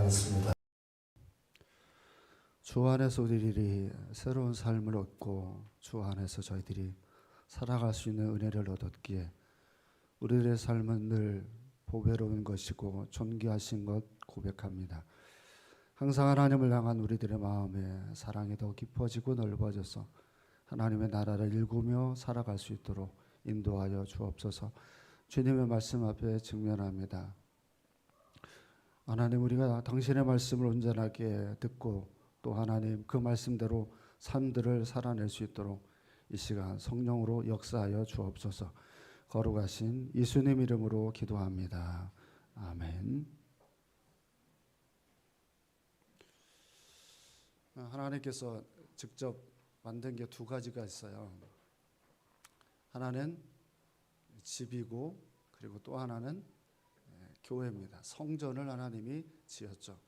나가겠습니다. 주 안에서 우리들이 새로운 삶을 얻고 주 안에서 저희들이 살아갈 수 있는 은혜를 얻었기에 우리들의 삶은 늘 보배로운 것이고 존귀하신 것 고백합니다. 항상 하나님을 향한 우리들의 마음에 사랑이 더 깊어지고 넓어져서 하나님의 나라를 일구며 살아갈 수 있도록 인도하여 주옵소서. 주님의 말씀 앞에 직면합니다. 하나님, 우리가 당신의 말씀을 온전하게 듣고 또 하나님 그 말씀대로 삶들을 살아낼 수 있도록 이 시간 성령으로 역사하여 주옵소서. 거룩하신 예수님 이름으로 기도합니다. 아멘. 하나님께서 직접 만든 게 두 가지가 있어요. 하나는 집이고 그리고 또 하나는 교회입니다. 성전을 하나님이 지었죠.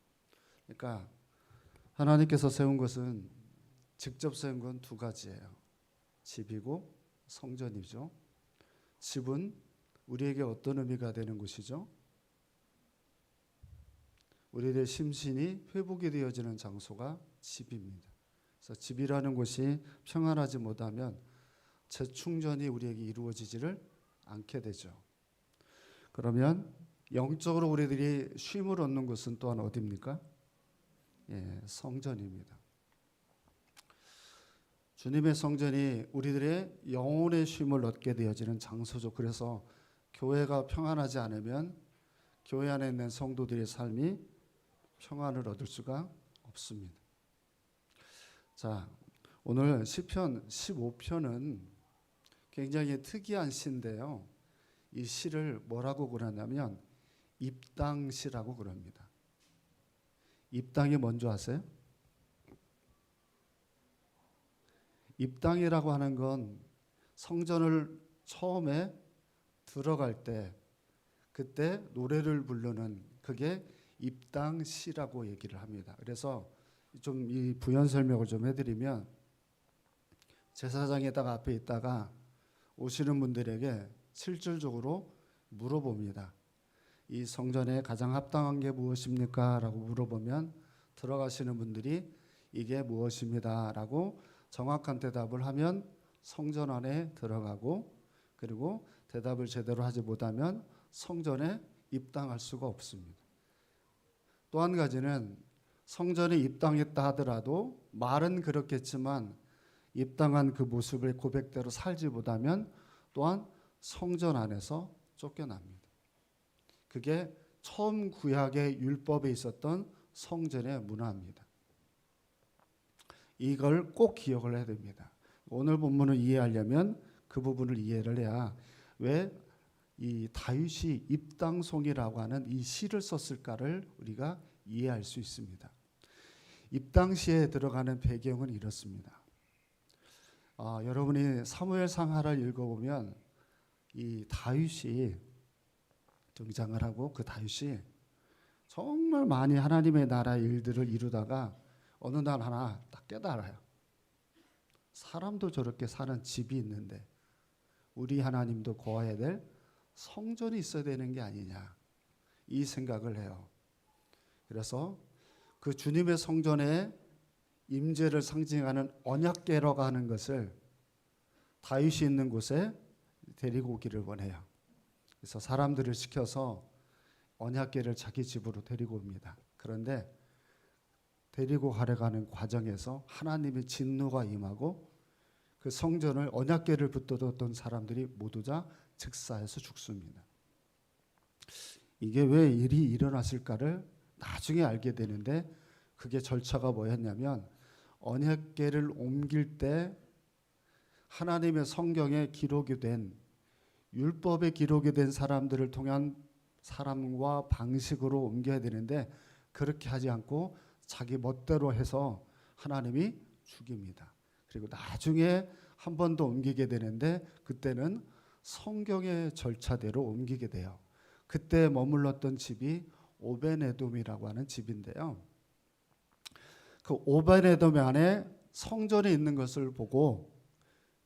그러니까 하나님께서 세운 것은 직접 세운 건 두 가지예요. 집이고 성전이죠. 집은 우리에게 어떤 의미가 되는 곳이죠? 우리의 심신이 회복이 되어지는 장소가 집입니다. 그래서 집이라는 곳이 평안하지 못하면 재충전이 우리에게 이루어지지를 않게 되죠. 그러면 영적으로 우리들이 쉼을 얻는 곳은 또한 어디입니까? 성전입니다. 주님의 성전이 우리들의 영혼의 쉼을 얻게 되어지는 장소죠. 그래서 교회가 평안하지 않으면 교회 안에 있는 성도들의 삶이 평안을 얻을 수가 없습니다. 자, 오늘 시편 15편은 굉장히 특이한 시인데요. 이 시를 뭐라고 그러냐면 입당시라고 그럽니다. 입당이 뭔지 아세요? 입당이라고 하는 건 성전을 처음에 들어갈 때 그때 노래를 부르는 그게 입당시라고 얘기를 합니다. 그래서 좀 이 부연 설명을 좀 해드리면 제사장에다가 앞에 있다가 오시는 분들에게 실질적으로 물어봅니다. 이 성전에 가장 합당한 게 무엇입니까? 라고 물어보면 들어가시는 분들이 이게 무엇입니다 라고 정확한 대답을 하면 성전 안에 들어가고, 그리고 대답을 제대로 하지 못하면 성전에 입당할 수가 없습니다. 또 한 가지는 성전에 입당했다 하더라도 말은 그렇겠지만 입당한 그 모습을 고백대로 살지 못하면 또한 성전 안에서 쫓겨납니다. 그게 처음 구약의 율법에 있었던 성전의 문화입니다. 이걸 꼭 기억을 해야 됩니다. 오늘 본문을 이해하려면 그 부분을 이해를 해야 왜 이 다윗이 입당송이라고 하는 이 시를 썼을까를 우리가 이해할 수 있습니다. 입당시에 들어가는 배경은 이렇습니다. 여러분이 사무엘상하를 읽어보면 이 다윗이 등장을 하고 그 다윗이 정말 많이 하나님의 나라 일들을 이루다가 어느 날 하나 딱 깨달아요. 사람도 저렇게 사는 집이 있는데 우리 하나님도 거해야 될 성전이 있어야 되는 게 아니냐, 이 생각을 해요. 그래서 그 주님의 성전의 임재를 상징하는 언약궤라고 하는 것을 다윗이 있는 곳에 데리고 오기를 원해요. 그래서 사람들을 시켜서 언약궤를 자기 집으로 데리고 옵니다. 그런데 데리고 가려가는 과정에서 하나님의 진노가 임하고 그 성전을 언약궤를 붙들었던 사람들이 모두 다 즉사해서 죽습니다. 이게 왜 일이 일어났을까를 나중에 알게 되는데 그게 절차가 뭐였냐면 언약궤를 옮길 때 하나님의 성경에 기록이 된 율법에 기록이 된 사람들을 통한 사람과 방식으로 옮겨야 되는데 그렇게 하지 않고 자기 멋대로 해서 하나님이 죽입니다. 그리고 나중에 한 번 더 옮기게 되는데 그때는 성경의 절차대로 옮기게 돼요. 그때 머물렀던 집이 오벤에돔이라고 하는 집인데요. 그 오벤에돔 안에 성전이 있는 것을 보고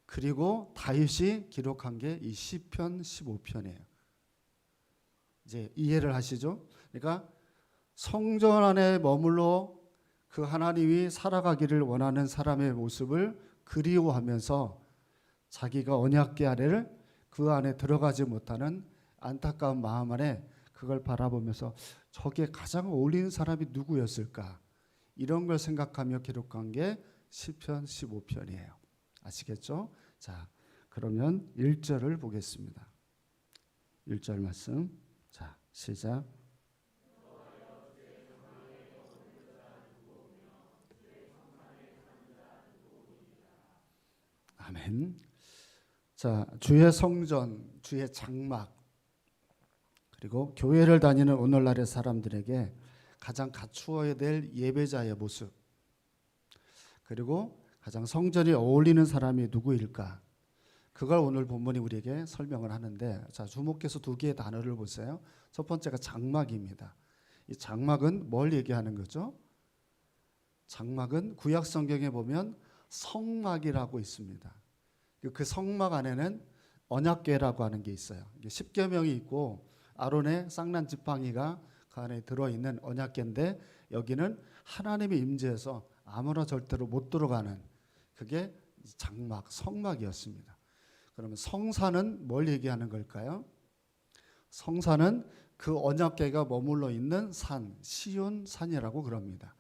그리고 다윗이 기록한 게 이 시편 15편이에요. 이제 이해를 하시죠? 그러니까 성전 안에 머물러 그 하나님이 살아가기를 원하는 사람의 모습을 그리워하면서 자기가 언약궤 아래를 그 안에 들어가지 못하는 안타까운 마음 안에 그걸 바라보면서 저게 가장 어울리는 사람이 누구였을까? 이런 걸 생각하며 기록한 게 시편 15편이에요. 아시겠죠? 자, 그러면 1절을 보겠습니다. 1절 말씀. 자, 시작. 아멘. 자, 주의 성전, 주의 장막, 그리고 교회를 다니는 오늘날의 사람들에게 가장 갖추어야 될 예배자의 모습, 그리고 가장 성전이 어울리는 사람이 누구일까? 그걸 오늘 본문이 우리에게 설명을 하는데, 자, 주목해서 두 개의 단어를 보세요. 첫 번째가 장막입니다. 이 장막은 뭘 얘기하는 거죠? 장막은 구약 성경에 보면 성막이라고 있습니다. 그 성막 안에는 언약궤라고 하는 게 있어요. 십계명이 있고 아론의 쌍난 지팡이가 그 안에 들어있는 언약궤인데, 여기는 하나님의 임재에서 아무나 절대로 못 들어가는 그게 장막, 성막이었습니다. 그러면 성산은 뭘 얘기하는 걸까요? 성산은 그 언약궤가 머물러 있는 산, 시온산이라고 그럽니다.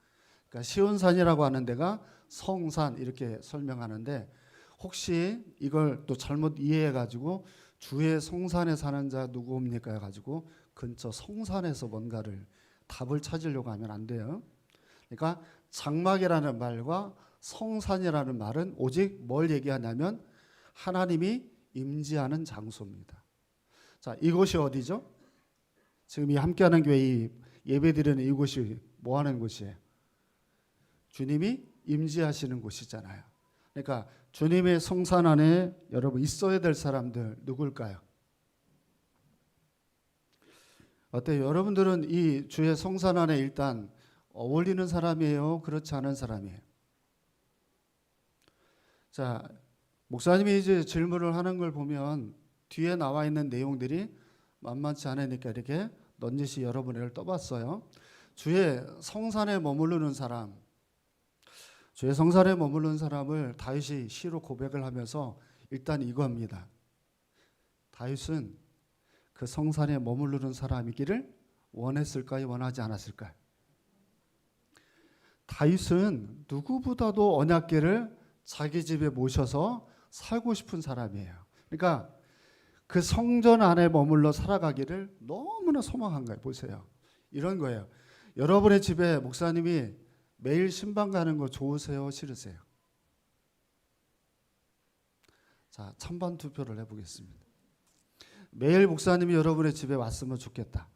그러니까 시온산이라고 하는 데가 성산 이렇게 설명하는데, 혹시 이걸 또 잘못 이해해가지고 주의 성산에 사는 자 누구입니까 해가지고 근처 성산에서 뭔가를 답을 찾으려고 하면 안 돼요. 그러니까 장막이라는 말과 성산이라는 말은 오직 뭘 얘기하냐면 하나님이 임재하는 장소입니다. 자, 이곳이 어디죠? 지금 이 함께하는 교회 예배드리는 이곳이 뭐 하는 곳이에요? 주님이 임재하시는 곳이잖아요. 그러니까 주님의 성산 안에 여러분 있어야 될 사람들 누굴까요? 어때요? 여러분들은 이 주의 성산 안에 일단 어울리는 사람이에요? 그렇지 않은 사람이에요? 자, 목사님이 이제 질문을 하는 걸 보면 뒤에 나와 있는 내용들이 만만치 않으니까 이렇게 넌지시 여러 번을 떠봤어요. 주의 성산에 머무르는 사람, 주의 성산에 머무르는 사람을 다윗이 시로 고백을 하면서 일단 이겁니다. 다윗은 그 성산에 머무르는 사람이기를 원했을까요? 원하지 않았을까요? 다윗은 누구보다도 언약궤를 자기 집에 모셔서 살고 싶은 사람이에요. 그러니까 그 성전 안에 머물러 살아가기를 너무나 소망한 거예요. 보세요. 이런 거예요. 여러분의 집에 목사님이 매일 신방 가는 거 좋으세요? 싫으세요? 자, 찬반 투표를 해보겠습니다. 매일 목사님이 여러분의 집에 왔으면 좋겠다.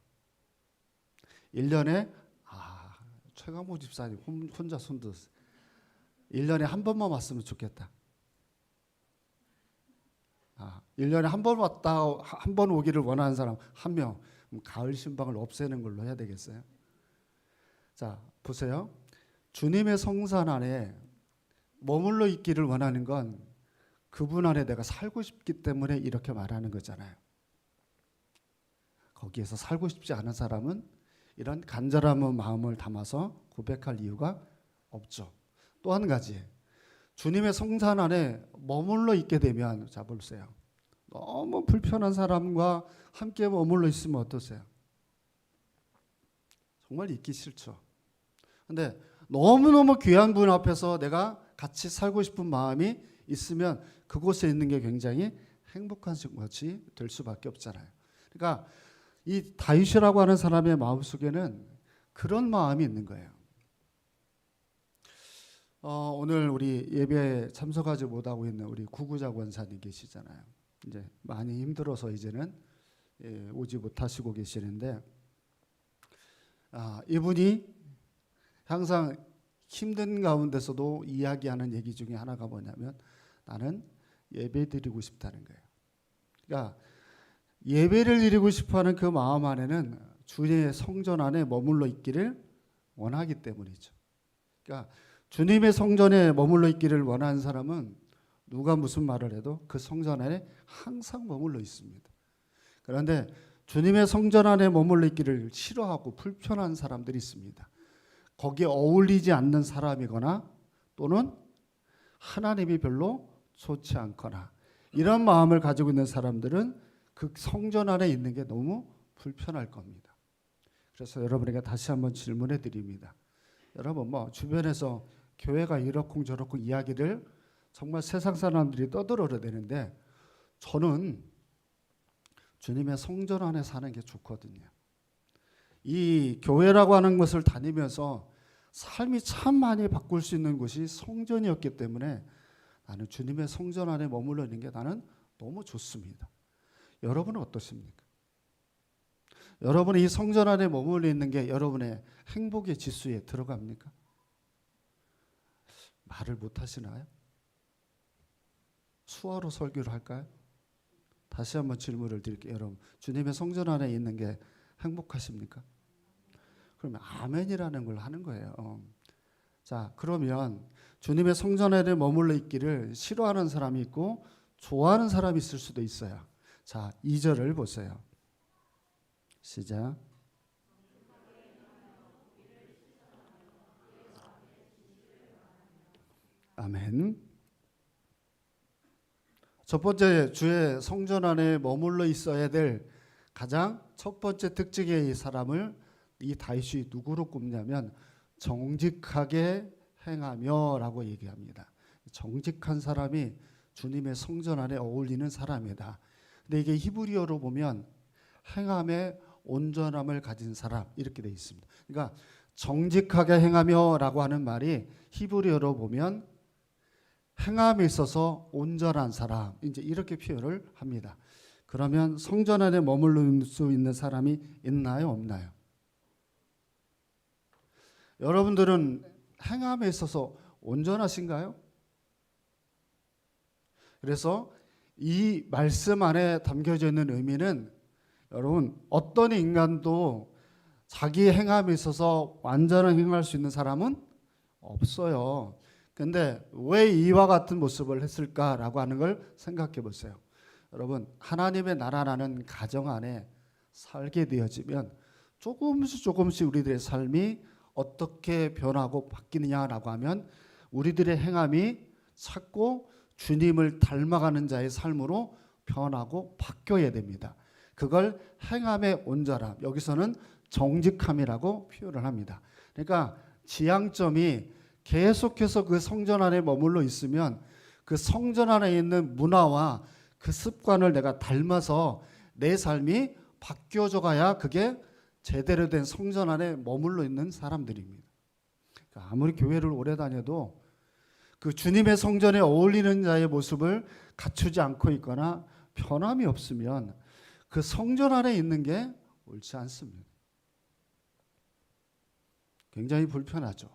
1년에 최강모 집사님 혼자 손들었어요. 1년에 한 번만 왔으면 좋겠다. 1년에 한 번 왔다, 한 번 오기를 원하는 사람 한 명. 가을 신방을 없애는 걸로 해야 되겠어요? 자, 보세요. 주님의 성산 안에 머물러 있기를 원하는 건 그분 안에 내가 살고 싶기 때문에 이렇게 말하는 거잖아요. 거기에서 살고 싶지 않은 사람은 이런 간절한 마음을 담아서 고백할 이유가 없죠. 또 한 가지, 주님의 성산 안에 머물러 있게 되면, 자 보세요. 너무 불편한 사람과 함께 머물러 있으면 어떠세요? 정말 있기 싫죠. 근데 너무너무 귀한 분 앞에서 내가 같이 살고 싶은 마음이 있으면 그곳에 있는 게 굉장히 행복한 것이 될 수밖에 없잖아요. 그러니까 이 다윗이라고 하는 사람의 마음속에는 그런 마음이 있는 거예요. 오늘 우리 예배에 참석하지 못하고 있는 우리 구구자 권사님 계시잖아요. 이제 많이 힘들어서 이제는 오지 못하시고 계시는데, 이분이 항상 힘든 가운데서도 이야기하는 얘기 중에 하나가 뭐냐면 나는 예배 드리고 싶다는 거예요. 그러니까 예배를 드리고 싶어하는 그 마음 안에는 주님의 성전 안에 머물러 있기를 원하기 때문이죠. 그러니까 주님의 성전에 머물러 있기를 원하는 사람은 누가 무슨 말을 해도 그 성전 안에 항상 머물러 있습니다. 그런데 주님의 성전 안에 머물러 있기를 싫어하고 불편한 사람들이 있습니다. 거기에 어울리지 않는 사람이거나 또는 하나님이 별로 좋지 않거나 이런 마음을 가지고 있는 사람들은 그 성전 안에 있는 게 너무 불편할 겁니다. 그래서 여러분에게 다시 한번 질문해 드립니다. 여러분 주변에서 교회가 이렇고 저렇고 이야기를 정말 세상 사람들이 떠들어야 되는데 저는 주님의 성전 안에 사는 게 좋거든요. 이 교회라고 하는 것을 다니면서 삶이 참 많이 바꿀 수 있는 곳이 성전이었기 때문에 나는 주님의 성전 안에 머물러 있는 게 나는 너무 좋습니다. 여러분은 어떠십니까? 여러분이 이 성전 안에 머물러 있는 게 여러분의 행복의 지수에 들어갑니까? 말을 못 하시나요? 수화로 설교를 할까요? 다시 한번 질문을 드릴게요. 여러분, 주님의 성전 안에 있는 게 행복하십니까? 그러면 아멘이라는 걸 하는 거예요. 자, 그러면 주님의 성전 안에 머물러 있기를 싫어하는 사람이 있고 좋아하는 사람이 있을 수도 있어요. 자, 2절을 보세요. 시작. 아멘. 첫 번째, 주의 성전 안에 머물러 있어야 될 가장 첫 번째 특징의 이 사람을 이 다윗이 누구로 꼽냐면 정직하게 행하며 라고 얘기합니다. 정직한 사람이 주님의 성전 안에 어울리는 사람이다. 근데 이게 히브리어로 보면 행함에 온전함을 가진 사람 이렇게 되어 있습니다. 그러니까 정직하게 행하며 라고 하는 말이 히브리어로 보면 행함에 있어서 온전한 사람 이제 이렇게 표현을 합니다. 그러면 성전 안에 머무를 수 있는 사람이 있나요, 없나요? 여러분들은 행함에 있어서 온전하신가요? 그래서 이 말씀 안에 담겨져 있는 의미는 여러분 어떤 인간도 자기 행함에 있어서 완전한 행할 수 있는 사람은 없어요. 근데 왜 이와 같은 모습을 했을까라고 하는 걸 생각해 보세요. 여러분 하나님의 나라라는 가정 안에 살게 되어지면 조금씩 우리들의 삶이 어떻게 변하고 바뀌느냐라고 하면 우리들의 행함이 자꾸 주님을 닮아가는 자의 삶으로 변하고 바뀌어야 됩니다. 그걸 행함의 온전함, 여기서는 정직함이라고 표현을 합니다. 그러니까 지향점이 계속해서 그 성전 안에 머물러 있으면 그 성전 안에 있는 문화와 그 습관을 내가 닮아서 내 삶이 바뀌어져 가야 그게 제대로 된 성전 안에 머물러 있는 사람들입니다. 그러니까 아무리 교회를 오래 다녀도 그 주님의 성전에 어울리는 자의 모습을 갖추지 않고 있거나 변함이 없으면 그 성전 안에 있는 게 옳지 않습니다. 굉장히 불편하죠.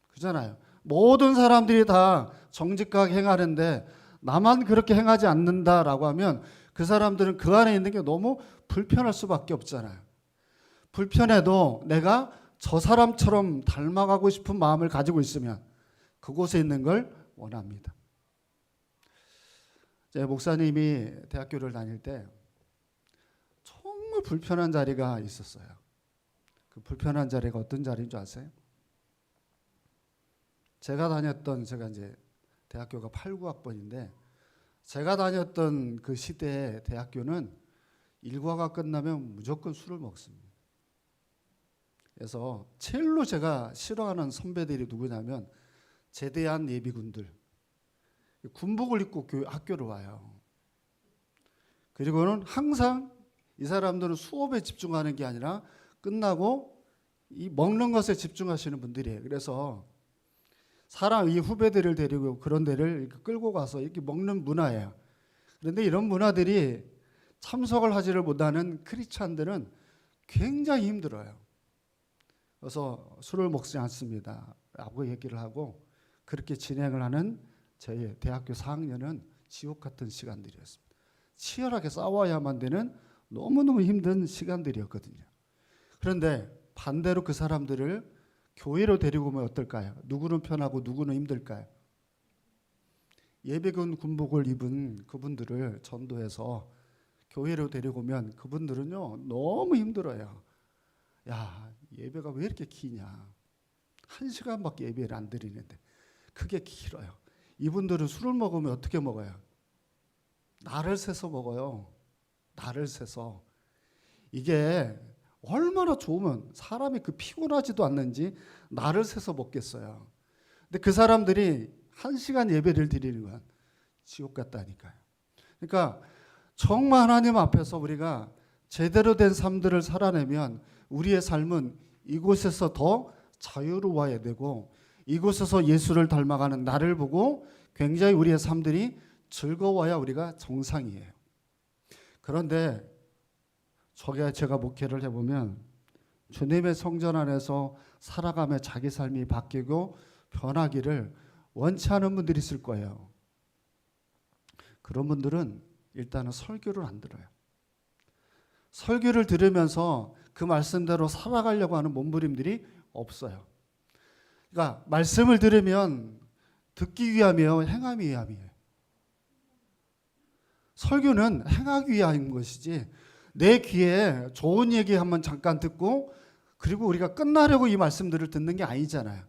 그잖아요. 모든 사람들이 다 정직하게 행하는데 나만 그렇게 행하지 않는다라고 하면 그 사람들은 그 안에 있는 게 너무 불편할 수밖에 없잖아요. 불편해도 내가 저 사람처럼 닮아가고 싶은 마음을 가지고 있으면 그곳에 있는 걸 원합니다. 제 목사님이 대학교를 다닐 때 정말 불편한 자리가 있었어요. 그 불편한 자리가 어떤 자리인 줄 아세요? 제가 이제 대학교가 89학번인데 제가 다녔던 그 시대의 대학교는 일과가 끝나면 무조건 술을 먹습니다. 그래서 제일로 제가 싫어하는 선배들이 누구냐면 제대한 예비군들. 군복을 입고 학교로 와요. 그리고는 항상 이 사람들은 수업에 집중하는 게 아니라 끝나고 이 먹는 것에 집중하시는 분들이에요. 그래서 이 후배들을 데리고 그런 데를 이렇게 끌고 가서 이렇게 먹는 문화예요. 그런데 이런 문화들이 참석을 하지를 못하는 크리스찬들은 굉장히 힘들어요. 그래서 술을 먹지 않습니다 라고 얘기를 하고 그렇게 진행을 하는 저희 대학교 4학년은 지옥 같은 시간들이었습니다. 치열하게 싸워야만 되는 너무너무 힘든 시간들이었거든요. 그런데 반대로 그 사람들을 교회로 데리고 오면 어떨까요? 누구는 편하고 누구는 힘들까요? 예비군 군복을 입은 그분들을 전도해서 교회로 데리고 오면 그분들은요 너무 힘들어요. 야, 예배가 왜 이렇게 기냐? 1시간밖에 예배를 안 드리는데 그게 길어요. 이분들은 술을 먹으면 어떻게 먹어요? 날을 새서 먹어요. 날을 새서. 이게 얼마나 좋으면 사람이 그 피곤하지도 않는지 날을 새서 먹겠어요. 근데 그 사람들이 1시간 예배를 드리는 건 지옥 같다니까요. 그러니까 정말 하나님 앞에서 우리가 제대로 된 삶들을 살아내면 우리의 삶은 이곳에서 더 자유로워야 되고 이곳에서 예수를 닮아가는 나를 보고 굉장히 우리의 삶들이 즐거워야 우리가 정상이에요. 그런데 제가 목회를 해보면 주님의 성전 안에서 살아가며 자기 삶이 바뀌고 변하기를 원치 않은 분들이 있을 거예요. 그런 분들은 일단은 설교를 안 들어요. 설교를 들으면서 그 말씀대로 살아가려고 하는 몸부림들이 없어요. 그러니까 말씀을 들으면 듣기 위함이에요, 행함이 위함이에요. 설교는 행하기 위한 것이지 내 귀에 좋은 얘기 한번 잠깐 듣고 그리고 우리가 끝나려고 이 말씀들을 듣는 게 아니잖아요.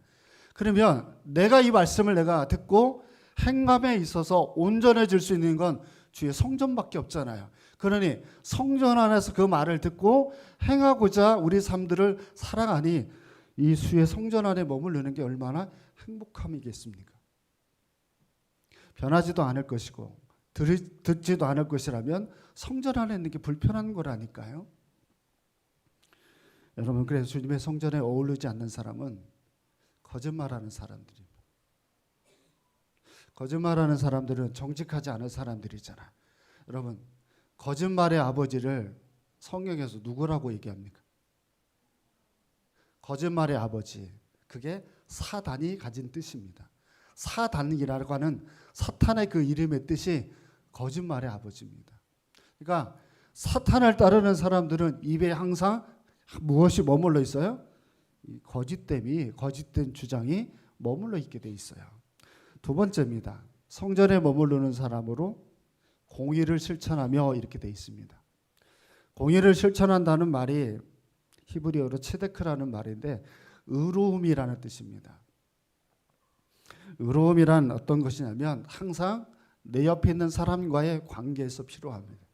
그러면 내가 이 말씀을 내가 듣고 행함에 있어서 온전해질 수 있는 건 주의 성전밖에 없잖아요. 그러니 성전 안에서 그 말을 듣고 행하고자 우리 삶들을 살아가니 이 주의 성전 안에 머무르는 게 얼마나 행복함이겠습니까? 변하지도 않을 것이고 듣지도 않을 것이라면 성전 안에 있는 게 불편한 거라니까요. 여러분, 그래서 주님의 성전에 어울리지 않는 사람은 거짓말하는 사람들입니다. 거짓말하는 사람들은 정직하지 않은 사람들이잖아요. 여러분, 거짓말의 아버지를 성경에서 누구라고 얘기합니까? 거짓말의 아버지, 그게 사단이 가진 뜻입니다. 사단이라고 하는 사탄의 그 이름의 뜻이 거짓말의 아버지입니다. 그러니까 사탄을 따르는 사람들은 입에 항상 무엇이 머물러 있어요? 거짓됨이, 거짓된 주장이 머물러 있게 돼 있어요. 두 번째입니다. 성전에 머무르는 사람으로 공의를 실천하며 이렇게 돼 있습니다. 공의를 실천한다는 말이 히브리어로 체데크라는 말인데 의로움이라는 뜻입니다. 의로움이란 어떤 것이냐면 항상 내 옆에 있는 사람과의 관계에서 필요합니다.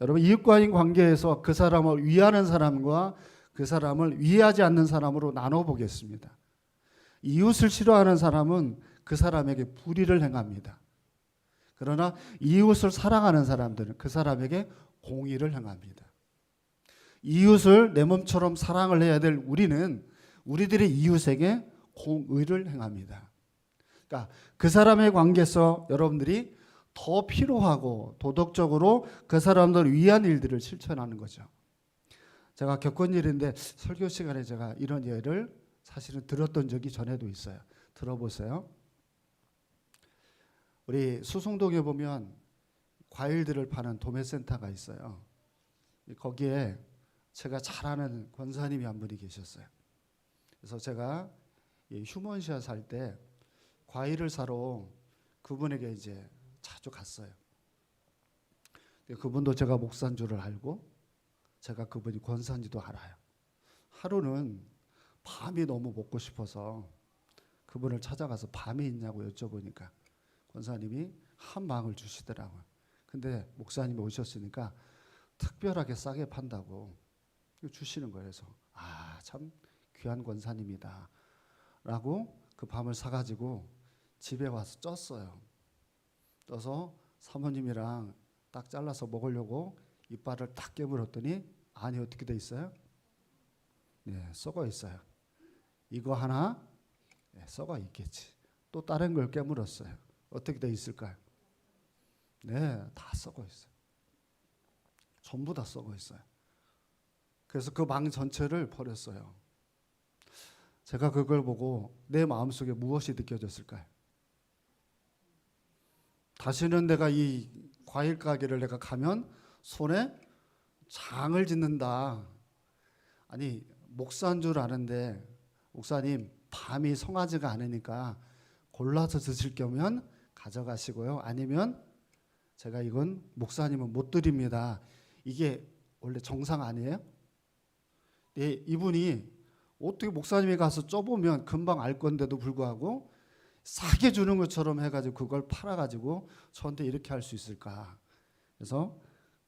여러분, 이웃과의 관계에서 그 사람을 위하는 사람과 그 사람을 위하지 않는 사람으로 나눠보겠습니다. 이웃을 싫어하는 사람은 그 사람에게 불의를 행합니다. 그러나 이웃을 사랑하는 사람들은 그 사람에게 공의를 행합니다. 이웃을 내 몸처럼 사랑을 해야 될 우리는 우리들의 이웃에게 공의를 행합니다. 그러니까 그 사람의 관계에서 여러분들이 더 필요하고 도덕적으로 그 사람들을 위한 일들을 실천하는 거죠. 제가 겪은 일인데 설교 시간에 제가 이런 예를 사실은 들었던 적이 전에도 있어요. 들어보세요. 우리 수송동에 보면 과일들을 파는 도매센터가 있어요. 거기에 제가 잘 아는 권사님이 한 분이 계셨어요. 그래서 제가 휴먼시아 살 때 과일을 사러 그분에게 이제 자주 갔어요. 그분도 제가 목사인 줄을 알고 제가 그분이 권사인지도 알아요. 하루는 밤이 너무 먹고 싶어서 그분을 찾아가서 밤이 있냐고 여쭤보니까 권사님이 한 망을 주시더라고요. 근데 목사님이 오셨으니까 특별하게 싸게 판다고 주시는 거예요. 그래서 참 귀한 권사님이다 라고 그 밤을 사가지고 집에 와서 쪘어요. 떠서 사모님이랑 딱 잘라서 먹으려고 이빨을 딱 깨물었더니 안이 어떻게 돼 있어요? 네, 썩어 있어요. 이거 하나 썩어 있겠지. 또 다른 걸 깨물었어요. 어떻게 돼 있을까요? 네, 다 썩어 있어요. 전부 다 썩어 있어요. 그래서 그 망 전체를 버렸어요. 제가 그걸 보고 내 마음속에 무엇이 느껴졌을까요? 다시는 내가 이 과일 가게를 내가 가면 손에 장을 짓는다. 아니, 목사인 줄 아는데 목사님 밤이 성하지가 않으니까 골라서 드실 거면 가져가시고요. 아니면 제가 이건 목사님은 못 드립니다. 이게 원래 정상 아니에요? 네, 이분이 어떻게 목사님이 가서 쪄보면 금방 알 건데도 불구하고 싸게 주는 것처럼 해가지고 그걸 팔아가지고 저한테 이렇게 할 수 있을까? 그래서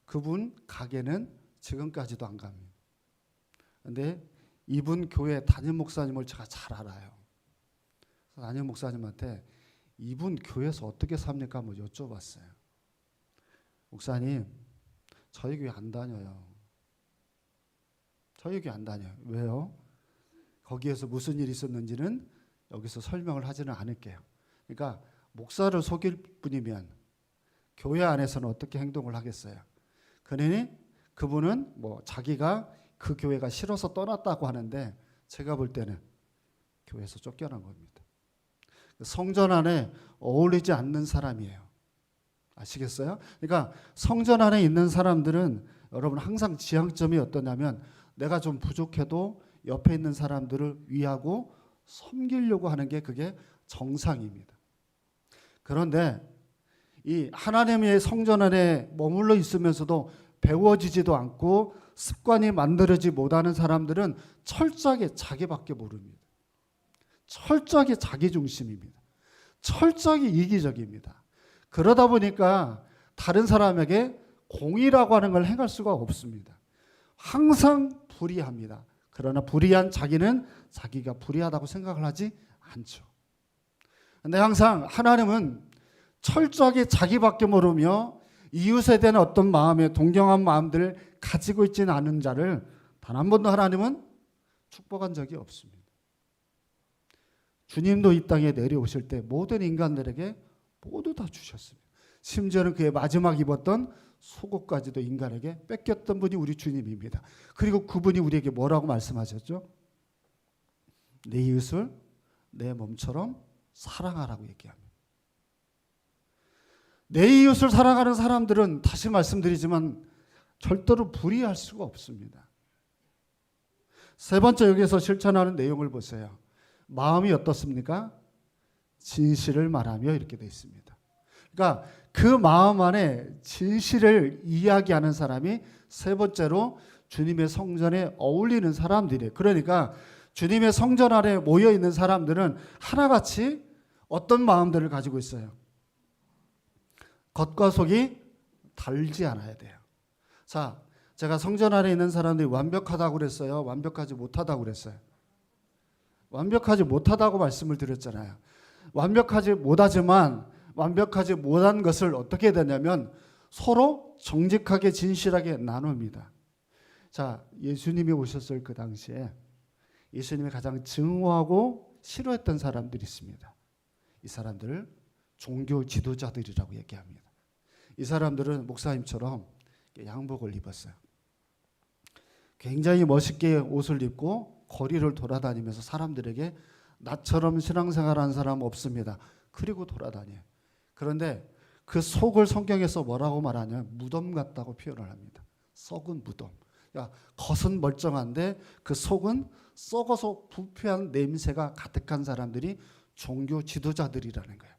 그분 가게는 지금까지도 안 갑니다. 근데 이분 교회 담임 목사님을 제가 잘 알아요. 담임 목사님한테 이분 교회에서 어떻게 삽니까? 한번 여쭤봤어요. 목사님, 저희 교회 안 다녀요. 저희 교회 안 다녀요. 왜요? 거기에서 무슨 일이 있었는지는 여기서 설명을 하지는 않을게요. 그러니까 목사를 속일 뿐이면 교회 안에서는 어떻게 행동을 하겠어요? 그러니 그분은 뭐 자기가 그 교회가 싫어서 떠났다고 하는데 제가 볼 때는 교회에서 쫓겨난 겁니다. 성전 안에 어울리지 않는 사람이에요. 아시겠어요? 그러니까 성전 안에 있는 사람들은 여러분 항상 지향점이 어떠냐면 내가 좀 부족해도 옆에 있는 사람들을 위하고 섬기려고 하는 게 그게 정상입니다. 그런데 이 하나님의 성전 안에 머물러 있으면서도 배워지지도 않고 습관이 만들어지지 못하는 사람들은 철저하게 자기밖에 모릅니다. 철저하게 자기중심입니다. 철저하게 이기적입니다. 그러다 보니까 다른 사람에게 공의라고 하는 걸 행할 수가 없습니다. 항상 불의합니다. 그러나 불의한 자기는 자기가 불의하다고 생각을 하지 않죠. 근데 항상 하나님은 철저하게 자기밖에 모르며 이웃에 대한 어떤 마음의 동경한 마음들을 가지고 있지는 않은 자를 단 한 번도 하나님은 축복한 적이 없습니다. 주님도 이 땅에 내려오실 때 모든 인간들에게 모두 다 주셨습니다. 심지어는 그의 마지막 입었던 속옷까지도 인간에게 뺏겼던 분이 우리 주님입니다. 그리고 그분이 우리에게 뭐라고 말씀하셨죠? 내 이웃을 내 몸처럼 사랑하라고 얘기합니다. 내 이웃을 사랑하는 사람들은 다시 말씀드리지만 절대로 불의할 수가 없습니다. 세 번째 여기서 실천하는 내용을 보세요. 마음이 어떻습니까? 진실을 말하며 이렇게 되어 있습니다. 그러니까 그 마음 안에 진실을 이야기하는 사람이 세 번째로 주님의 성전에 어울리는 사람들이에요. 그러니까 주님의 성전 안에 모여 있는 사람들은 하나같이 어떤 마음들을 가지고 있어요? 겉과 속이 달지 않아야 돼요. 자, 제가 성전 안에 있는 사람들이 완벽하다고 그랬어요? 완벽하지 못하다고 그랬어요? 완벽하지 못하다고 말씀을 드렸잖아요. 완벽하지 못하지만 완벽하지 못한 것을 어떻게 해야 되냐면 서로 정직하게 진실하게 나눕니다. 자, 예수님이 오셨을 그 당시에 예수님이 가장 증오하고 싫어했던 사람들이 있습니다. 이 사람들을 종교 지도자들이라고 얘기합니다. 이 사람들은 목사님처럼 양복을 입었어요. 굉장히 멋있게 옷을 입고 거리를 돌아다니면서 사람들에게 나처럼 신앙생활하는 사람 없습니다. 그리고 돌아다녀요. 그런데 그 속을 성경에서 뭐라고 말하냐? 무덤 같다고 표현을 합니다. 썩은 무덤. 그러니까 겉은 멀쩡한데 그 속은 썩어서 부패한 냄새가 가득한 사람들이 종교 지도자들이라는 거예요.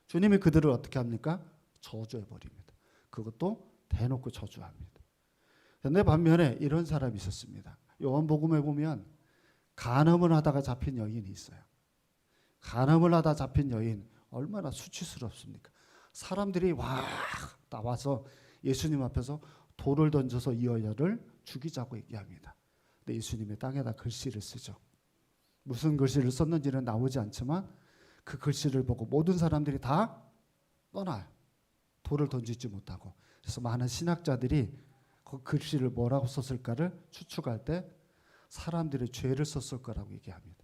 주님이 그들을 어떻게 합니까? 저주해버립니다. 그것도 대놓고 저주합니다. 그런데 반면에 이런 사람이 있었습니다. 요한복음에 보면 간음을 하다가 잡힌 여인이 있어요. 간음을 하다 잡힌 여인 얼마나 수치스럽습니까? 사람들이 와 나와서 예수님 앞에서 돌을 던져서 이 여자를 죽이자고 얘기합니다. 근데 예수님이 땅에다 글씨를 쓰죠. 무슨 글씨를 썼는지는 나오지 않지만 그 글씨를 보고 모든 사람들이 다 떠나요. 돌을 던지지 못하고. 그래서 많은 신학자들이 그 글씨를 뭐라고 썼을까를 추측할 때 사람들의 죄를 썼을 거라고 얘기합니다.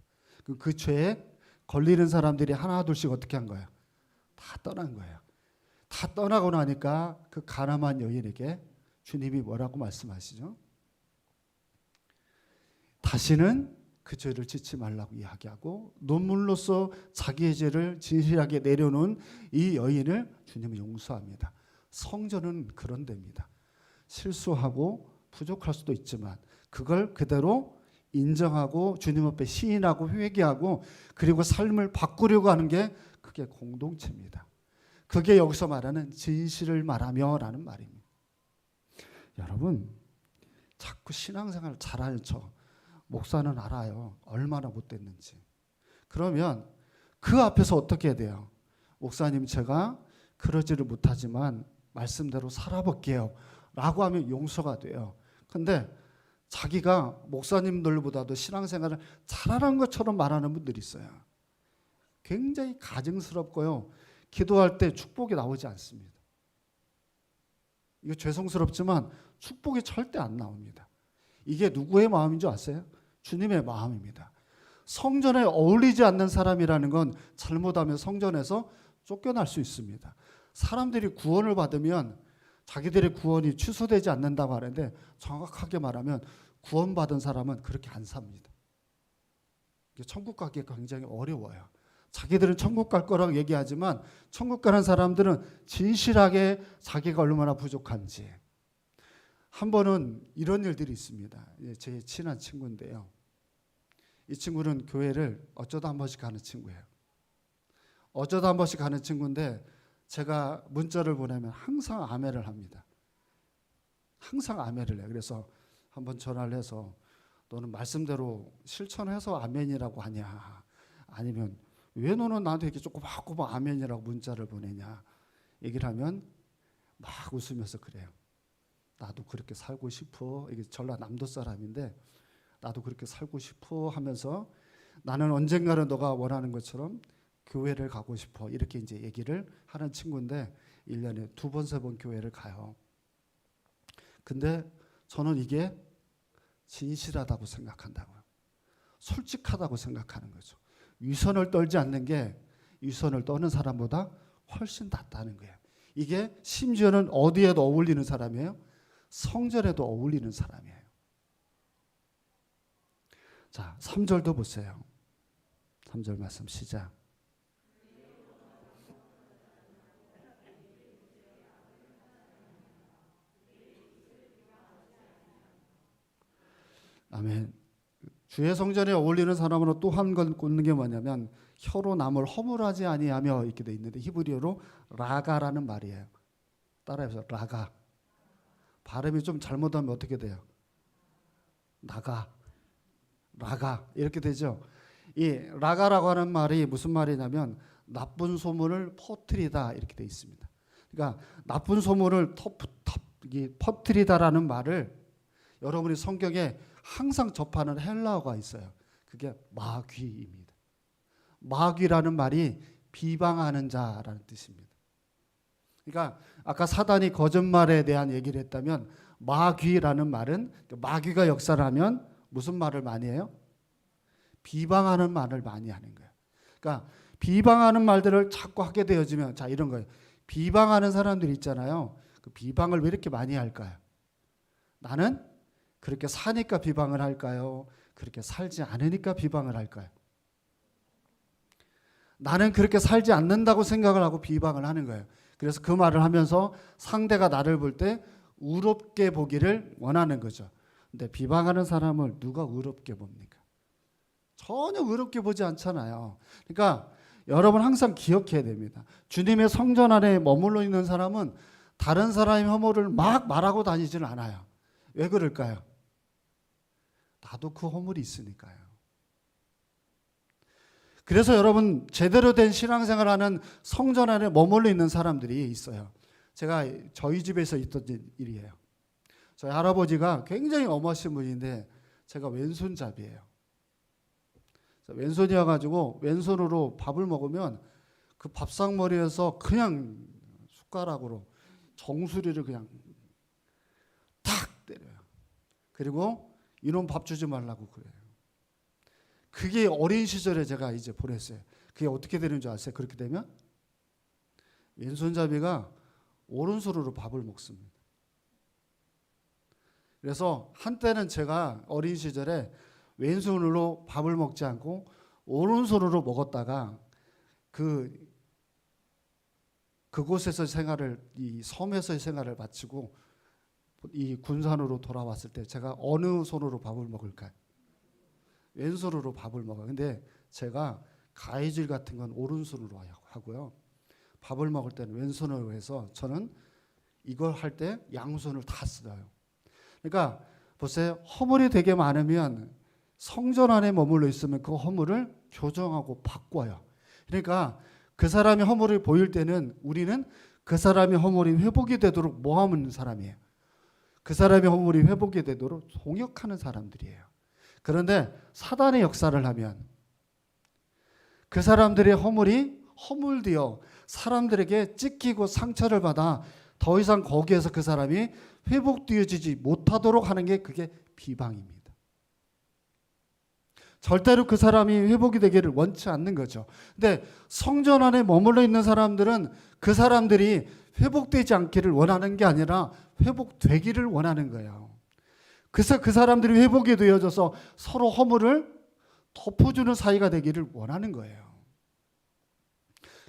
그 죄에 걸리는 사람들이 하나 둘씩 어떻게 한 거예요? 다 떠난 거예요. 다 떠나고 나니까 그 가늠한 여인에게 주님이 뭐라고 말씀하시죠? 다시는 그 죄를 짓지 말라고 이야기하고 눈물로써 자기의 죄를 진실하게 내려놓은 이 여인을 주님은 용서합니다. 성전은 그런 데입니다. 실수하고 부족할 수도 있지만 그걸 그대로 인정하고 주님 앞에 시인하고 회개하고 그리고 삶을 바꾸려고 하는 게 그게 공동체입니다. 그게 여기서 말하는 진실을 말하며라는 말입니다. 여러분, 자꾸 신앙생활을 잘하는 척 목사는 알아요. 얼마나 못됐는지. 그러면 그 앞에서 어떻게 해야 돼요? 목사님, 제가 그러지를 못하지만 말씀대로 살아볼게요 라고 하면 용서가 돼요. 근데 자기가 목사님들보다도 신앙생활을 잘하는 것처럼 말하는 분들이 있어요. 굉장히 가증스럽고요. 기도할 때 축복이 나오지 않습니다. 이거 죄송스럽지만 축복이 절대 안 나옵니다. 이게 누구의 마음인 줄 아세요? 주님의 마음입니다. 성전에 어울리지 않는 사람이라는 건 잘못하면 성전에서 쫓겨날 수 있습니다. 사람들이 구원을 받으면 자기들의 구원이 취소되지 않는다고 하는데 정확하게 말하면 구원받은 사람은 그렇게 안 삽니다. 천국 가기가 굉장히 어려워요. 자기들은 천국 갈 거라고 얘기하지만 천국 가는 사람들은 진실하게 자기가 얼마나 부족한지. 한 번은 이런 일들이 있습니다. 제 친한 친구인데요. 이 친구는 교회를 어쩌다 한 번씩 가는 친구예요. 어쩌다 한 번씩 가는 친구인데 제가 문자를 보내면 항상 아멘을 합니다. 항상 아멘을 해요. 그래서 한번 전화를 해서 너는 말씀대로 실천해서 아멘이라고 하냐, 아니면 왜 너는 나한테 이렇게 조그맣고만 아멘이라고 문자를 보내냐 얘기를 하면 막 웃으면서 그래요. 나도 그렇게 살고 싶어. 이게 전라남도 사람인데 나도 그렇게 살고 싶어 하면서 나는 언젠가는 너가 원하는 것처럼 교회를 가고 싶어. 이렇게 이제 얘기를 하는 친구인데 1년에 2번, 3번 교회를 가요. 근데 저는 이게 진실하다고 생각한다고요. 솔직하다고 생각하는 거죠. 위선을 떨지 않는 게 위선을 떠는 사람보다 훨씬 낫다는 거예요. 이게 심지어는 어디에도 어울리는 사람이에요? 성전에도 어울리는 사람이에요. 자, 3절도 보세요. 3절 말씀 시작. 아멘. 주의 성전에 어울리는 사람으로 또 한 건 꽂는 게 뭐냐면 혀로 남을 허물하지 아니하며 이렇게 돼 있는데 히브리어로 라가라는 말이에요. 따라해보세요. 라가. 발음이 좀 잘못하면 어떻게 돼요? 나가. 라가 이렇게 되죠. 이 라가라고 하는 말이 무슨 말이냐면 나쁜 소문을 퍼뜨리다 이렇게 돼 있습니다. 그러니까 나쁜 소문을 퍼뜨리다라는 말을 여러분이 성경에 항상 접하는 헬라어가 있어요. 그게 마귀입니다. 마귀라는 말이 비방하는 자라는 뜻입니다. 그러니까 아까 사단이 거짓말에 대한 얘기를 했다면 마귀라는 말은 마귀가 역사를 하면 무슨 말을 많이 해요? 비방하는 말을 많이 하는 거예요. 그러니까 비방하는 말들을 자꾸 하게 되어지면 자 이런 거예요. 비방하는 사람들이 있잖아요. 그 비방을 왜 이렇게 많이 할까요? 나는 그렇게 사니까 비방을 할까요? 그렇게 살지 않으니까 비방을 할까요? 나는 그렇게 살지 않는다고 생각을 하고 비방을 하는 거예요. 그래서 그 말을 하면서 상대가 나를 볼 때 의롭게 보기를 원하는 거죠. 근데 비방하는 사람을 누가 의롭게 봅니까? 전혀 의롭게 보지 않잖아요. 그러니까 여러분 항상 기억해야 됩니다. 주님의 성전 안에 머물러 있는 사람은 다른 사람의 혐오를 막 말하고 다니지는 않아요. 왜 그럴까요? 나도 그 허물이 있으니까요. 그래서 여러분 제대로 된 신앙생활하는 성전 안에 머물러 있는 사람들이 있어요. 제가 저희 집에서 있던 일이에요. 저희 할아버지가 굉장히 엄하신 분인데 제가 왼손잡이에요. 왼손이어가지고 왼손으로 밥을 먹으면 그 밥상머리에서 그냥 숟가락으로 정수리를 그냥 탁 때려요. 그리고 이놈 밥 주지 말라고 그래요. 그게 어린 시절에 제가 이제 보냈어요. 그게 어떻게 되는 줄 아세요? 그렇게 되면 왼손잡이가 오른손으로 밥을 먹습니다. 그래서 한때는 제가 어린 시절에 왼손으로 밥을 먹지 않고 오른손으로 먹었다가 그곳에서 생활을 이 섬에서의 생활을 마치고 이 군산으로 돌아왔을 때 제가 어느 손으로 밥을 먹을까요? 왼손으로 밥을 먹어요. 근데 제가 가위질 같은 건 오른손으로 하고요. 밥을 먹을 때는 왼손으로 해서 저는 이걸 할 때 양손을 다 써요. 그러니까 보세요. 허물이 되게 많으면 성전 안에 머물러 있으면 그 허물을 교정하고 바꿔요. 그러니까 그 사람이 허물이 보일 때는 우리는 그 사람의 허물이 회복이 되도록 모함하는 사람이에요. 그 사람의 허물이 회복이 되도록 동역하는 사람들이에요. 그런데 사단의 역사를 하면 그 사람들의 허물이 허물되어 사람들에게 찢기고 상처를 받아 더 이상 거기에서 그 사람이 회복되어지지 못하도록 하는 게 그게 비방입니다. 절대로 그 사람이 회복이 되기를 원치 않는 거죠. 근데 성전 안에 머물러 있는 사람들은 그 사람들이 회복되지 않기를 원하는 게 아니라 회복되기를 원하는 거예요. 그래서 그 사람들이 회복이 되어져서 서로 허물을 덮어주는 사이가 되기를 원하는 거예요.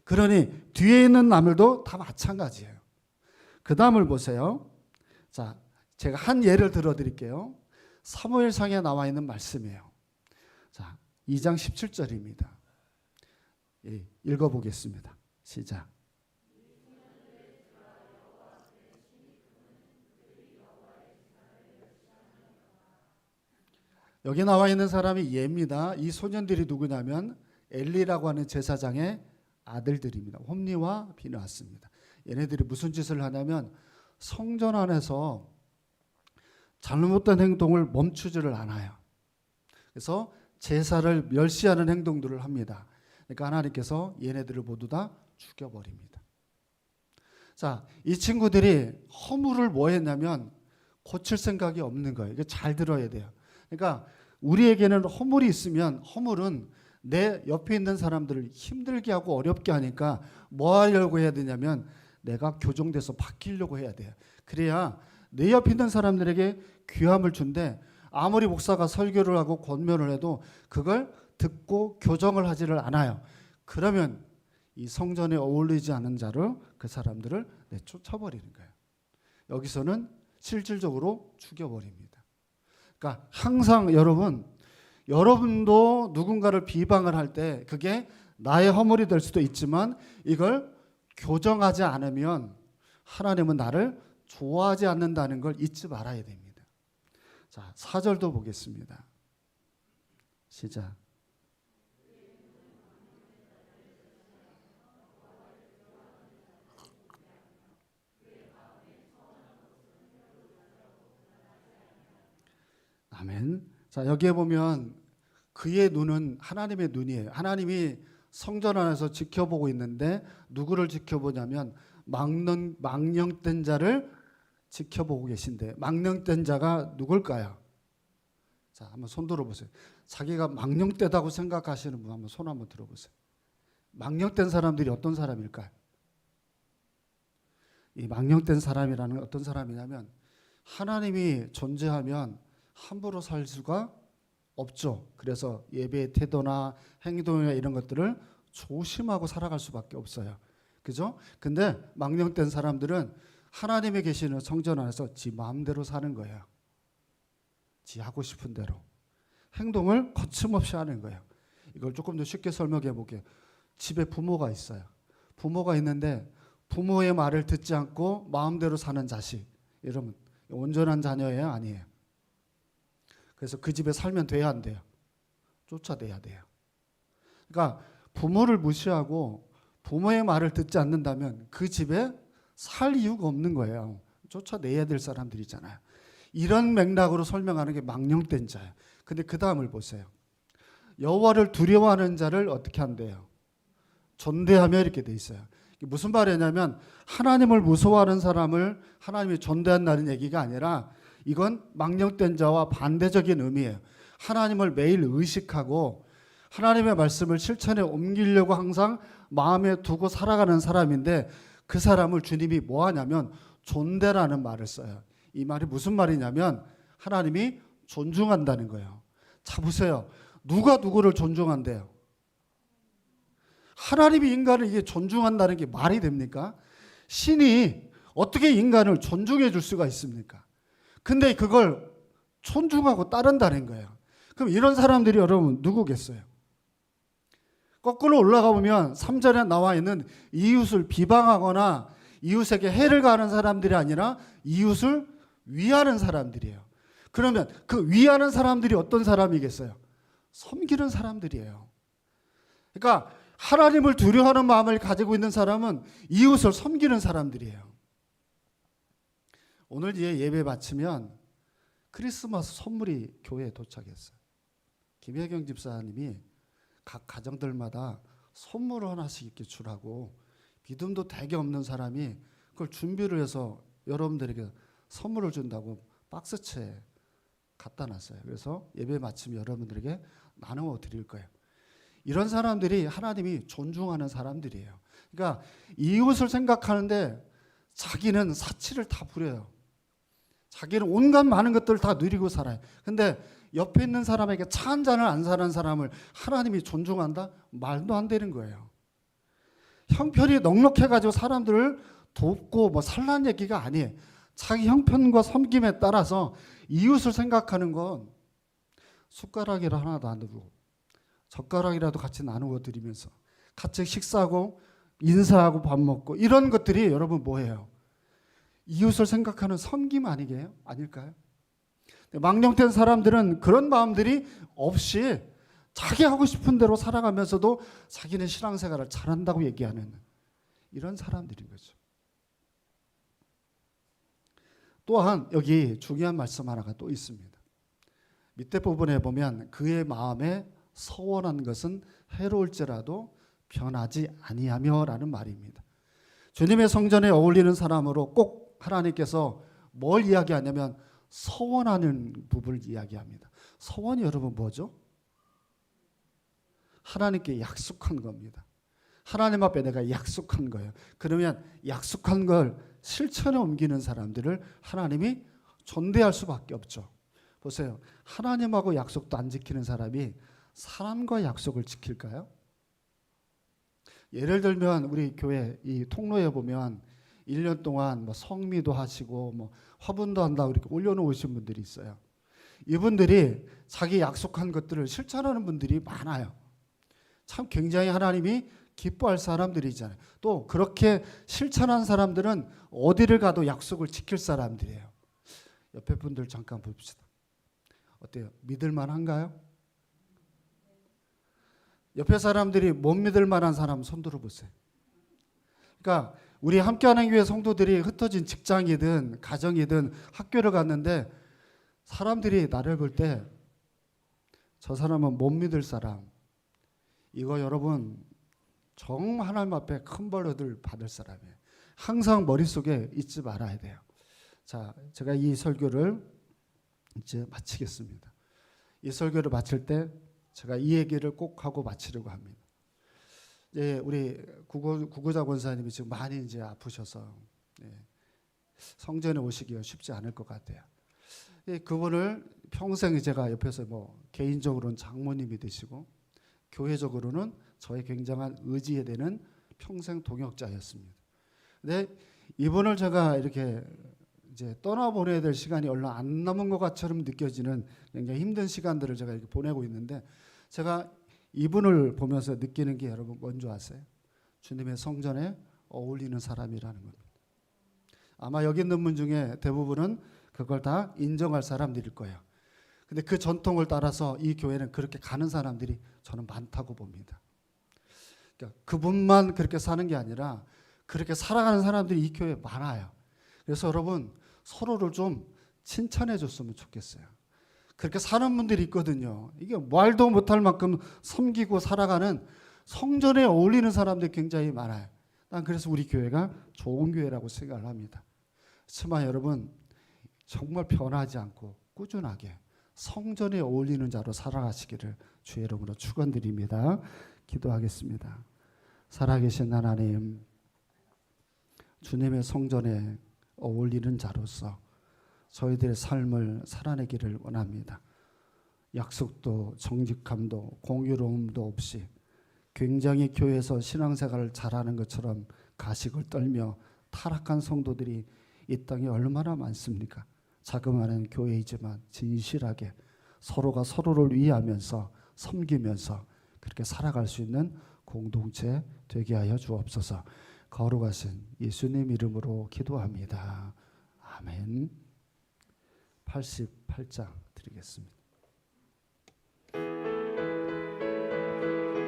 그러니 뒤에 있는 나물도 다 마찬가지예요. 그 다음을 보세요. 자, 제가 한 예를 들어드릴게요. 사무엘상에 나와 있는 말씀이에요. 자, 2장 17절입니다. 예, 읽어보겠습니다. 시작. 여기 나와 있는 사람이 예입니다. 이 소년들이 누구냐면 엘리라고 하는 제사장의 아들들입니다. 홈리와 비느하스입니다. 얘네들이 무슨 짓을 하냐면 성전 안에서 잘못된 행동을 멈추지를 않아요. 그래서 제사를 멸시하는 행동들을 합니다. 그러니까 하나님께서 얘네들을 모두 다 죽여버립니다. 자, 이 친구들이 허물을 뭐 했냐면 고칠 생각이 없는 거예요. 이거 잘 들어야 돼요. 그러니까 우리에게는 허물이 있으면 허물은 내 옆에 있는 사람들을 힘들게 하고 어렵게 하니까 뭐 하려고 해야 되냐면 내가 교정돼서 바뀌려고 해야 돼요. 그래야 내 옆에 있는 사람들에게 귀함을 준대 아무리 목사가 설교를 하고 권면을 해도 그걸 듣고 교정을 하지를 않아요. 그러면 이 성전에 어울리지 않은 자를 그 사람들을 내쫓아버리는 거예요. 여기서는 실질적으로 죽여버립니다. 그러니까 항상 여러분도 누군가를 비방을 할 때 그게 나의 허물이 될 수도 있지만 이걸 교정하지 않으면 하나님은 나를 좋아하지 않는다는 걸 잊지 말아야 됩니다. 자, 4절도 보겠습니다. 시작. 아멘. 자, 여기에 보면 그의 눈은 하나님의 눈이에요. 하나님이 성전 안에서 지켜보고 있는데 누구를 지켜보냐면 망령된 자를 지켜보고 계신데 망령된 자가 누굴까요? 자, 한번 손 들어보세요. 자기가 망령되다고 생각하시는 분 한번 손 한번 들어보세요. 망령된 사람들이 어떤 사람일까요? 이 망령된 사람이라는 건 어떤 사람이냐면 하나님이 존재하면 함부로 살 수가 없죠. 그래서 예배의 태도나 행동이나 이런 것들을 조심하고 살아갈 수밖에 없어요. 그죠? 근데 망령된 사람들은 하나님이 계시는 성전 안에서 지 마음대로 사는 거예요. 지 하고 싶은 대로. 행동을 거침없이 하는 거예요. 이걸 조금 더 쉽게 설명해 볼게요. 집에 부모가 있어요. 부모가 있는데 부모의 말을 듣지 않고 마음대로 사는 자식. 이러면 온전한 자녀예요? 아니에요? 그래서 그 집에 살면 돼야 안 돼요? 쫓아내야 돼요. 그러니까 부모를 무시하고 부모의 말을 듣지 않는다면 그 집에 살 이유가 없는 거예요. 쫓아내야 될 사람들이잖아요. 이런 맥락으로 설명하는 게 망령된 자예요. 근데 그 다음을 보세요. 여호와를 두려워하는 자를 어떻게 한대요? 존대하며 이렇게 돼 있어요. 무슨 말이냐면 하나님을 무서워하는 사람을 하나님이 존대한다는 얘기가 아니라 이건 망령된 자와 반대적인 의미예요. 하나님을 매일 의식하고 하나님의 말씀을 실천에 옮기려고 항상 마음에 두고 살아가는 사람인데 그 사람을 주님이 뭐 하냐면 존대라는 말을 써요. 이 말이 무슨 말이냐면 하나님이 존중한다는 거예요. 자, 보세요. 누가 누구를 존중한대요? 하나님이 인간을 이게 존중한다는 게 말이 됩니까? 신이 어떻게 인간을 존중해 줄 수가 있습니까? 근데 그걸 존중하고 따른다는 거예요. 그럼 이런 사람들이 여러분 누구겠어요? 거꾸로 올라가 보면 3절에 나와 있는 이웃을 비방하거나 이웃에게 해를 가하는 사람들이 아니라 이웃을 위하는 사람들이에요. 그러면 그 위하는 사람들이 어떤 사람이겠어요? 섬기는 사람들이에요. 그러니까 하나님을 두려워하는 마음을 가지고 있는 사람은 이웃을 섬기는 사람들이에요. 오늘 예배 마치면 크리스마스 선물이 교회에 도착했어요. 김혜경 집사님이 각 가정들마다 선물을 하나씩 이렇게 주라고, 믿음도 되게 없는 사람이 그걸 준비를 해서 여러분들에게 선물을 준다고 박스채에 갖다 놨어요. 그래서 예배 마치면 여러분들에게 나누어 드릴 거예요. 이런 사람들이 하나님이 존중하는 사람들이에요. 그러니까 이웃을 생각하는데 자기는 사치를 다 부려요. 자기는 온갖 많은 것들을 다 누리고 살아요. 근데 옆에 있는 사람에게 차 한 잔을 안 사는 사람을 하나님이 존중한다? 말도 안 되는 거예요. 형편이 넉넉해가지고 사람들을 돕고 뭐 살라는 얘기가 아니에요. 자기 형편과 섬김에 따라서 이웃을 생각하는 건 숟가락이라 하나도 안 두고 젓가락이라도 같이 나누어 드리면서 같이 식사하고 인사하고 밥 먹고, 이런 것들이 여러분 뭐예요? 이웃을 생각하는 섬김 아닐까요? 망령된 사람들은 그런 마음들이 없이 자기 하고 싶은 대로 살아가면서도 자기는 신앙생활을 잘한다고 얘기하는 이런 사람들인 거죠. 또한 여기 중요한 말씀 하나가 또 있습니다. 밑에 부분에 보면 그의 마음에 서원한 것은 해로울지라도 변하지 아니하며 라는 말입니다. 주님의 성전에 어울리는 사람으로 꼭 하나님께서 뭘 이야기하냐면 서원하는 부분을 이야기합니다. 서원이 여러분 뭐죠? 하나님께 약속한 겁니다. 하나님 앞에 내가 약속한 거예요. 그러면 약속한 걸 실천에 옮기는 사람들을 하나님이 존대할 수밖에 없죠. 보세요. 하나님하고 약속도 안 지키는 사람이 사람과 약속을 지킬까요? 예를 들면 우리 교회 이 통로에 보면 1년 동안 뭐 성미도 하시고 뭐 화분도 한다고 이렇게 올려놓으신 분들이 있어요. 이분들이 자기 약속한 것들을 실천하는 분들이 많아요. 참 굉장히 하나님이 기뻐할 사람들이잖아요. 또 그렇게 실천한 사람들은 어디를 가도 약속을 지킬 사람들이에요. 옆에 분들 잠깐 봅시다. 어때요? 믿을만 한가요? 옆에 사람들이 못 믿을 만한 사람 손 들어보세요. 그러니까 우리 함께하는 교회 성도들이 흩어진 직장이든 가정이든 학교를 갔는데 사람들이 나를 볼 때 저 사람은 못 믿을 사람, 이거 여러분 정말 하나님 앞에 큰 벌을 받을 사람이에요. 항상 머릿속에 잊지 말아야 돼요. 자, 제가 이 설교를 이제 마치겠습니다. 이 설교를 마칠 때 제가 이 얘기를 꼭 하고 마치려고 합니다. 예, 우리 구구자 권사님이 지금 많이 이제 아프셔서 성전에 오시기가 쉽지 않을 것 같아요. 예, 그분을 평생 제가 옆에서 뭐 개인적으로는 장모님이 되시고 교회적으로는 저의 굉장한 의지에 되는 평생 동역자였습니다. 근데 이분을 제가 이렇게 이제 떠나보내야 될 시간이 얼마 안 남은 것처럼 느껴지는 굉장히 힘든 시간들을 제가 이렇게 보내고 있는데, 제가 이분을 보면서 느끼는 게 여러분 뭔지 아세요? 주님의 성전에 어울리는 사람이라는 겁니다. 아마 여기 있는 분 중에 대부분은 그걸 다 인정할 사람들일 거예요. 근데 그 전통을 따라서 이 교회는 그렇게 가는 사람들이 저는 많다고 봅니다. 그러니까 그분만 그렇게 사는 게 아니라 그렇게 살아가는 사람들이 이 교회에 많아요. 그래서 여러분 서로를 좀 칭찬해 줬으면 좋겠어요. 그렇게 사는 분들이 있거든요. 이게 말도 못할 만큼 섬기고 살아가는 성전에 어울리는 사람들이 굉장히 많아요. 난 그래서 우리 교회가 좋은 교회라고 생각을 합니다. 그렇지만 여러분 정말 변하지 않고 꾸준하게 성전에 어울리는 자로 살아가시기를 주의 이름으로 축원드립니다. 기도하겠습니다. 살아계신 하나님, 주님의 성전에 어울리는 자로서 저희들의 삶을 살아내기를 원합니다. 약속도 정직함도 공유로움도 없이 굉장히 교회에서 신앙생활을 잘하는 것처럼 가식을 떨며 타락한 성도들이 이 땅에 얼마나 많습니까? 자그마한 교회이지만 진실하게 서로가 서로를 위하면서 섬기면서 그렇게 살아갈 수 있는 공동체 되게 하여 주옵소서. 거룩하신 예수님 이름으로 기도합니다. 아멘. 88장 드리겠습니다.